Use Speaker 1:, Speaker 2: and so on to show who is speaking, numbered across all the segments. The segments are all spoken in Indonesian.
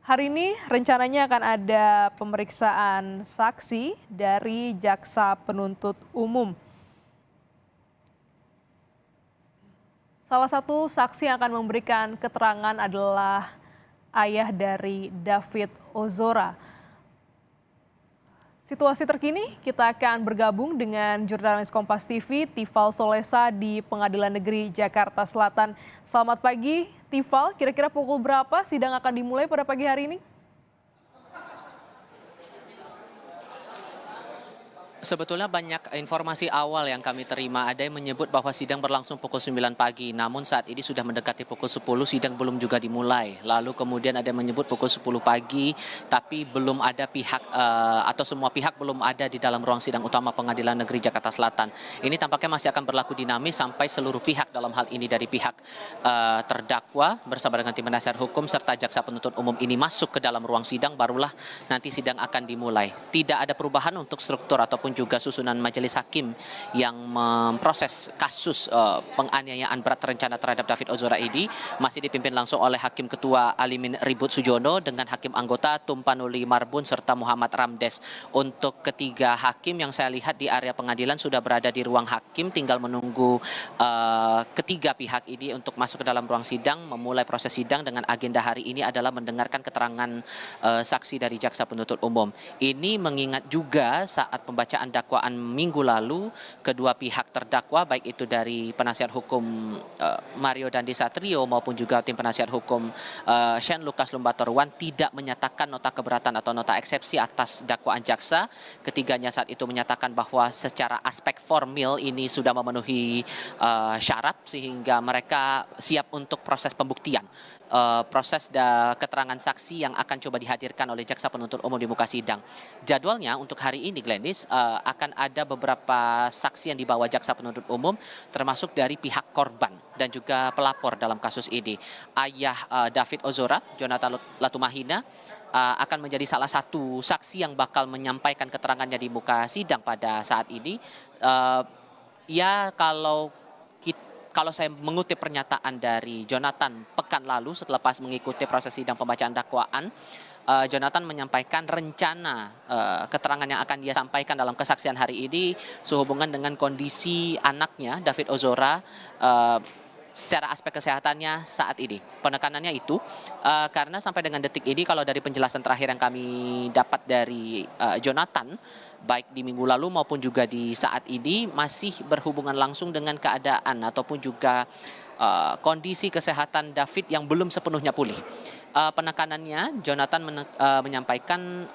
Speaker 1: Hari ini rencananya akan ada pemeriksaan saksi dari jaksa penuntut umum. Salah satu saksi yang akan memberikan keterangan adalah ayah dari David Ozora. Situasi terkini kita akan bergabung dengan jurnalis Kompas TV, Tifal Solesa di Pengadilan Negeri Jakarta Selatan. Selamat pagi, Tifal. Kira-kira pukul berapa sidang akan dimulai pada pagi hari ini?
Speaker 2: Sebetulnya banyak informasi awal yang kami terima. Ada yang menyebut bahwa sidang berlangsung pukul 9 pagi. Namun saat ini sudah mendekati pukul 10, sidang belum juga dimulai. Lalu kemudian ada yang menyebut pukul 10 pagi, tapi belum ada pihak atau semua pihak belum ada di dalam ruang sidang utama Pengadilan Negeri Jakarta Selatan. Ini tampaknya masih akan berlaku dinamis sampai seluruh pihak, dalam hal ini dari pihak terdakwa bersama dengan tim penasihat hukum serta jaksa penuntut umum ini masuk ke dalam ruang sidang, barulah nanti sidang akan dimulai. Tidak ada perubahan untuk struktur ataupun juga susunan majelis hakim yang memproses kasus penganiayaan berat terencana terhadap David Ozora ini masih dipimpin langsung oleh Hakim Ketua Alimin Ribut Sujono dengan Hakim Anggota Tumpanuli Marbun serta Muhammad Ramdes. Untuk ketiga hakim yang saya lihat di area pengadilan sudah berada di ruang hakim, tinggal menunggu ketiga pihak ini untuk masuk ke dalam ruang sidang, memulai proses sidang dengan agenda hari ini adalah mendengarkan keterangan saksi dari jaksa penuntut umum. Ini mengingat juga saat pembacaan dakwaan minggu lalu, kedua pihak terdakwa baik itu dari penasihat hukum Mario Dandi Satrio maupun juga tim penasihat hukum Shane Lucas Lumbatorwan tidak menyatakan nota keberatan atau nota eksepsi atas dakwaan jaksa. Ketiganya saat itu menyatakan bahwa secara aspek formil ini sudah memenuhi syarat sehingga mereka siap untuk proses pembuktian. Proses keterangan saksi yang akan coba dihadirkan oleh jaksa penuntut umum di muka sidang. Jadwalnya untuk hari ini, Glenis, akan ada beberapa saksi yang dibawa jaksa penuntut umum, termasuk dari pihak korban dan juga pelapor dalam kasus ini. Ayah David Ozora, Jonathan Latumahina, akan menjadi salah satu saksi yang bakal menyampaikan keterangannya di muka sidang pada saat ini. Ya, kalau saya mengutip pernyataan dari Jonathan pekan lalu setelah pas mengikuti proses sidang pembacaan dakwaan, Jonathan menyampaikan rencana keterangan yang akan dia sampaikan dalam kesaksian hari ini sehubungan dengan kondisi anaknya David Ozora secara aspek kesehatannya saat ini. Penekanannya itu karena sampai dengan detik ini kalau dari penjelasan terakhir yang kami dapat dari Jonathan, baik di minggu lalu maupun juga di saat ini masih berhubungan langsung dengan keadaan ataupun juga kondisi kesehatan David yang belum sepenuhnya pulih. Penekanannya Jonathan menyampaikan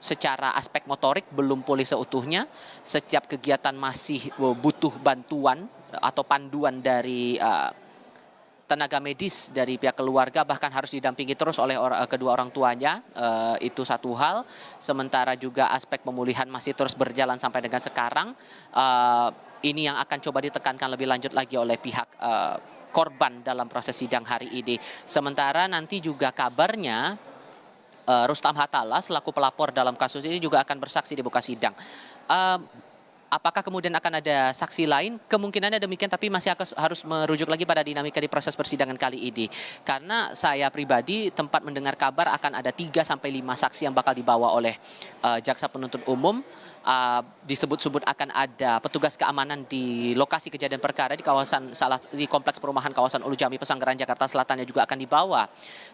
Speaker 2: secara aspek motorik belum pulih seutuhnya, setiap kegiatan masih butuh bantuan atau panduan dari tenaga medis dari pihak keluarga, bahkan harus didampingi terus oleh kedua orang tuanya, itu satu hal. Sementara juga aspek pemulihan masih terus berjalan sampai dengan sekarang. Ini yang akan coba ditekankan lebih lanjut lagi oleh pihak korban dalam proses sidang hari ini. Sementara nanti juga kabarnya Rustam Hatala selaku pelapor dalam kasus ini juga akan bersaksi di muka sidang. Apakah kemudian akan ada saksi lain? Kemungkinannya demikian, tapi masih harus merujuk lagi pada dinamika di proses persidangan kali ini. Karena saya pribadi tempat mendengar kabar akan ada 3 sampai 5 saksi yang bakal dibawa oleh jaksa penuntut umum. Disebut-sebut akan ada petugas keamanan di lokasi kejadian perkara di kompleks perumahan kawasan Ulu Jami Pesanggerahan Jakarta Selatan yang juga akan dibawa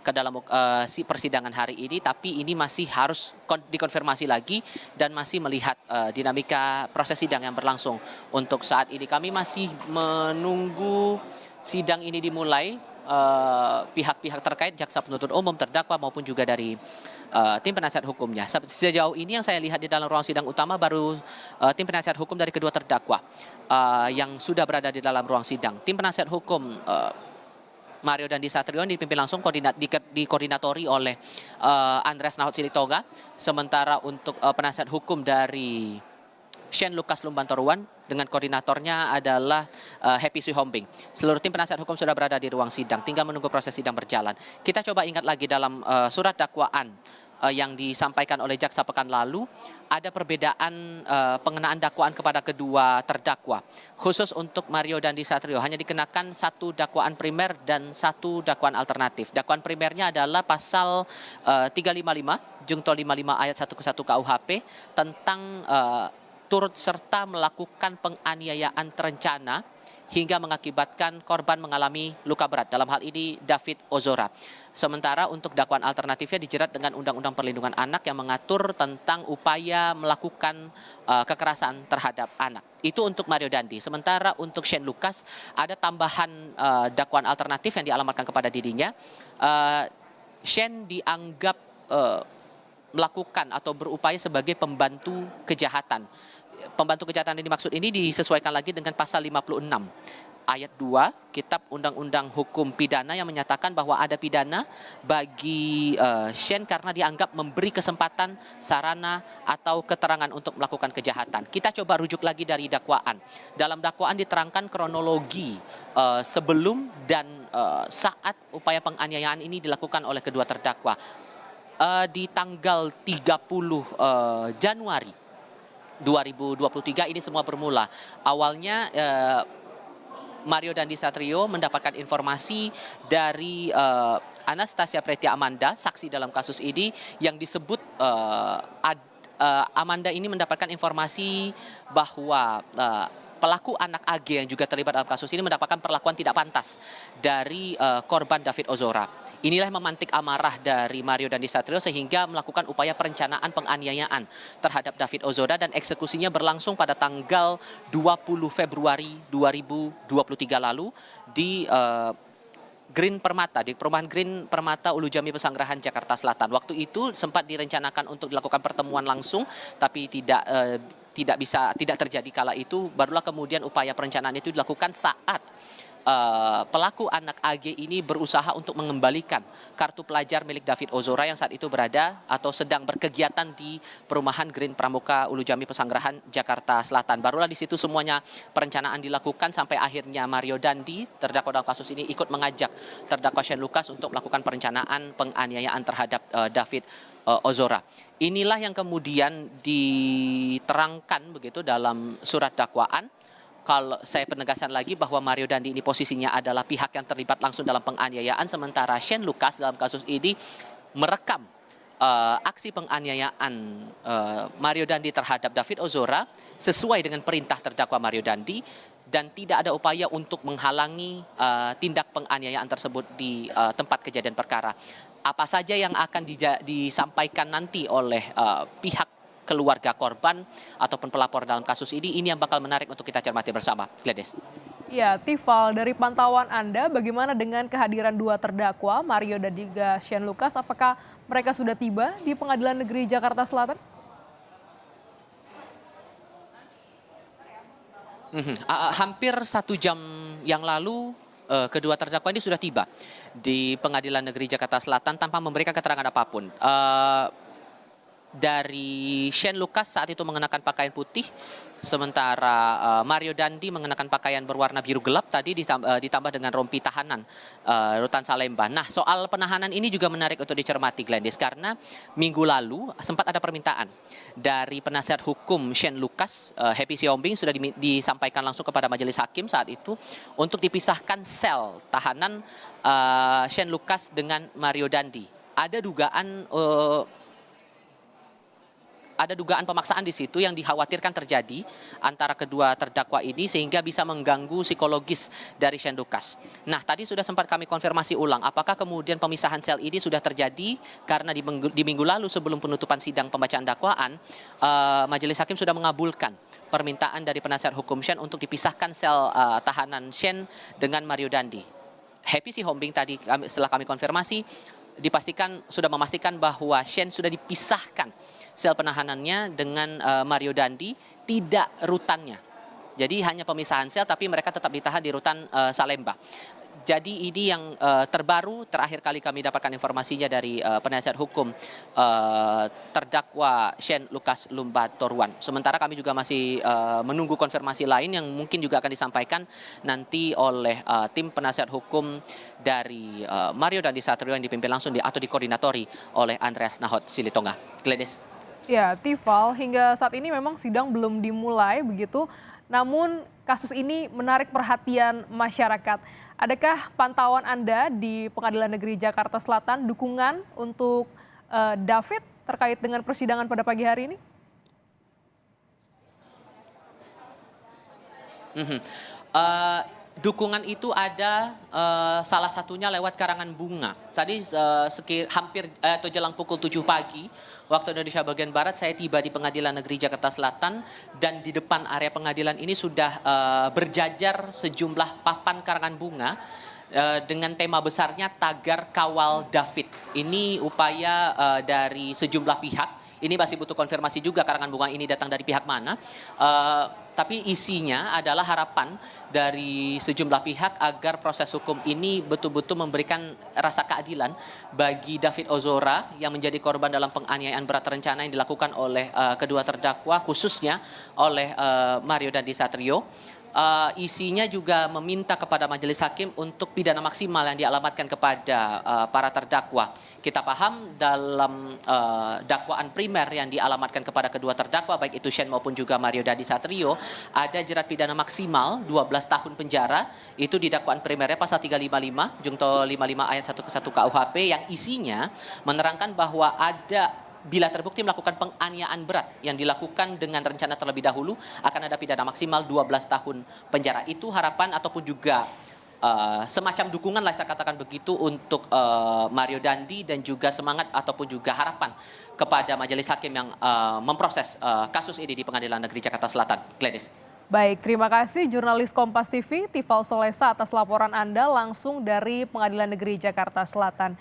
Speaker 2: ke dalam persidangan hari ini, tapi ini masih harus dikonfirmasi lagi dan masih melihat dinamika proses sidang yang berlangsung. Untuk saat ini kami masih menunggu sidang ini dimulai, pihak-pihak terkait jaksa penuntut umum, terdakwa maupun juga dari tim penasihat hukumnya. Sejauh ini yang saya lihat di dalam ruang sidang utama baru tim penasihat hukum dari kedua terdakwa yang sudah berada di dalam ruang sidang. Tim penasihat hukum Mario Dandi Satrio dipimpin langsung dikoordinatori oleh Andreas Nahot Silitoga. Sementara untuk penasihat hukum dari Shane Lucas Lumbatorwan dengan koordinatornya adalah Happy Suhombing. Seluruh tim penasihat hukum sudah berada di ruang sidang, tinggal menunggu proses sidang berjalan. Kita coba ingat lagi dalam surat dakwaan yang disampaikan oleh jaksa pekan lalu, ada perbedaan pengenaan dakwaan kepada kedua terdakwa. Khusus untuk Mario Dandi Satrio hanya dikenakan satu dakwaan primer dan satu dakwaan alternatif. Dakwaan primernya adalah pasal 355 Junto 55 ayat 1 ke 1 KUHP tentang turut serta melakukan penganiayaan terencana hingga mengakibatkan korban mengalami luka berat. Dalam hal ini David Ozora. Sementara untuk dakwaan alternatifnya dijerat dengan Undang-Undang Perlindungan Anak yang mengatur tentang upaya melakukan kekerasan terhadap anak. Itu untuk Mario Dandi. Sementara untuk Shane Lucas ada tambahan dakwaan alternatif yang dialamatkan kepada dirinya. Shane dianggap melakukan atau berupaya sebagai pembantu kejahatan. Pembantu kejahatan yang dimaksud ini disesuaikan lagi dengan pasal 56 ayat 2 Kitab Undang-Undang Hukum Pidana yang menyatakan bahwa ada pidana bagi Shane karena dianggap memberi kesempatan, sarana atau keterangan untuk melakukan kejahatan. Kita coba rujuk lagi dari dakwaan. Dalam dakwaan diterangkan kronologi sebelum dan saat upaya penganiayaan ini dilakukan oleh kedua terdakwa. Di tanggal 30 Januari 2023 ini semua bermula. Awalnya Mario Dandi Satrio mendapatkan informasi dari Anastasia Pretia Amanda, saksi dalam kasus ini, yang disebut Amanda ini mendapatkan informasi bahwa pelaku anak AG yang juga terlibat dalam kasus ini mendapatkan perlakuan tidak pantas dari korban David Ozora. Inilah yang memantik amarah dari Mario Dandi Satrio sehingga melakukan upaya perencanaan penganiayaan terhadap David Ozora dan eksekusinya berlangsung pada tanggal 20 Februari 2023 lalu di Green Permata, di perumahan Green Permata Ulu Jami Pesanggerahan Jakarta Selatan. Waktu itu sempat direncanakan untuk dilakukan pertemuan langsung tapi tidak terjadi kala itu. Barulah kemudian upaya perencanaan itu dilakukan saat pelaku anak AG ini berusaha untuk mengembalikan kartu pelajar milik David Ozora yang saat itu berada atau sedang berkegiatan di perumahan Green Pramuka Ulu Jami Pesanggerahan Jakarta Selatan. Barulah di situ semuanya perencanaan dilakukan sampai akhirnya Mario Dandi, terdakwa dalam kasus ini, ikut mengajak terdakwa Shane Lucas untuk melakukan perencanaan penganiayaan terhadap David Ozora. Inilah yang kemudian diterangkan begitu dalam surat dakwaan. Kalau saya penegasan lagi bahwa Mario Dandi ini posisinya adalah pihak yang terlibat langsung dalam penganiayaan, sementara Shane Lucas dalam kasus ini merekam aksi penganiayaan Mario Dandi terhadap David Ozora sesuai dengan perintah terdakwa Mario Dandi dan tidak ada upaya untuk menghalangi tindak penganiayaan tersebut di tempat kejadian perkara. Apa saja yang akan disampaikan nanti oleh pihak keluarga korban ataupun pelapor dalam kasus ini yang bakal menarik untuk kita cermati bersama. Gladys.
Speaker 1: Ya, Tifal, dari pantauan Anda, bagaimana dengan kehadiran dua terdakwa, Mario dan juga Shane Lucas? Apakah mereka sudah tiba di Pengadilan Negeri Jakarta Selatan?
Speaker 2: Hampir 1 jam yang lalu kedua terdakwa ini sudah tiba di Pengadilan Negeri Jakarta Selatan tanpa memberikan keterangan apapun. Dari Shane Lucas saat itu mengenakan pakaian putih, sementara Mario Dandi mengenakan pakaian berwarna biru gelap tadi ditambah dengan rompi tahanan Rutan Salemba. Nah, soal penahanan ini juga menarik untuk dicermati, Gladys, karena minggu lalu sempat ada permintaan dari penasihat hukum Shane Lucas, Happy Siombing, sudah disampaikan langsung kepada majelis hakim saat itu untuk dipisahkan sel tahanan Shane Lucas dengan Mario Dandi. Ada dugaan pemaksaan di situ yang dikhawatirkan terjadi antara kedua terdakwa ini sehingga bisa mengganggu psikologis dari Shane Lucas. Nah, tadi sudah sempat kami konfirmasi ulang apakah kemudian pemisahan sel ini sudah terjadi karena di minggu lalu sebelum penutupan sidang pembacaan dakwaan, majelis hakim sudah mengabulkan permintaan dari penasihat hukum Shane untuk dipisahkan sel tahanan Shane dengan Mario Dandi. Happy Siombing tadi setelah kami konfirmasi sudah memastikan bahwa Shane sudah dipisahkan sel penahanannya dengan Mario Dandi, tidak rutannya. Jadi hanya pemisahan sel tapi mereka tetap ditahan di rutan Salemba. Jadi ini yang terbaru, terakhir kali kami dapatkan informasinya dari penasihat hukum terdakwa Shane Lucas Lumba Toruan. Sementara kami juga masih menunggu konfirmasi lain yang mungkin juga akan disampaikan nanti oleh tim penasihat hukum dari Mario Dandisatrio yang dipimpin langsung atau dikoordinatori oleh Andreas Nahot Silitonga. Glenis.
Speaker 1: Ya, Tifal, hingga saat ini memang sidang belum dimulai begitu, namun kasus ini menarik perhatian masyarakat. Adakah pantauan Anda di Pengadilan Negeri Jakarta Selatan dukungan untuk David terkait dengan persidangan pada pagi hari ini?
Speaker 2: Dukungan itu ada salah satunya lewat karangan bunga. Tadi hampir atau jelang pukul 7 pagi waktu Indonesia bagian Barat saya tiba di Pengadilan Negeri Jakarta Selatan dan di depan area pengadilan ini sudah berjajar sejumlah papan karangan bunga dengan tema besarnya Tagar Kawal David. Ini upaya dari sejumlah pihak. Ini masih butuh konfirmasi juga karangan bunga ini datang dari pihak mana. Tapi isinya adalah harapan dari sejumlah pihak agar proses hukum ini betul-betul memberikan rasa keadilan bagi David Ozora yang menjadi korban dalam penganiayaan berat terencana yang dilakukan oleh kedua terdakwa, khususnya oleh Mario Dandisatrio. Isinya juga meminta kepada majelis hakim untuk pidana maksimal yang dialamatkan kepada para terdakwa. Kita paham dalam dakwaan primer yang dialamatkan kepada kedua terdakwa, baik itu Shane maupun juga Mario Dandisatrio, ada jerat pidana maksimal 12 tahun penjara. Itu di dakwaan primernya pasal 355, Junto 55 ayat 1 ke 1 KUHP yang isinya menerangkan bahwa bila terbukti melakukan penganiayaan berat yang dilakukan dengan rencana terlebih dahulu akan ada pidana maksimal 12 tahun penjara. Itu harapan ataupun juga semacam dukungan lah saya katakan begitu untuk Mario Dandi dan juga semangat ataupun juga harapan kepada majelis hakim yang memproses kasus ini di Pengadilan Negeri Jakarta Selatan. Glenis.
Speaker 1: Baik, terima kasih jurnalis Kompas TV Tifal Solesa atas laporan Anda langsung dari Pengadilan Negeri Jakarta Selatan.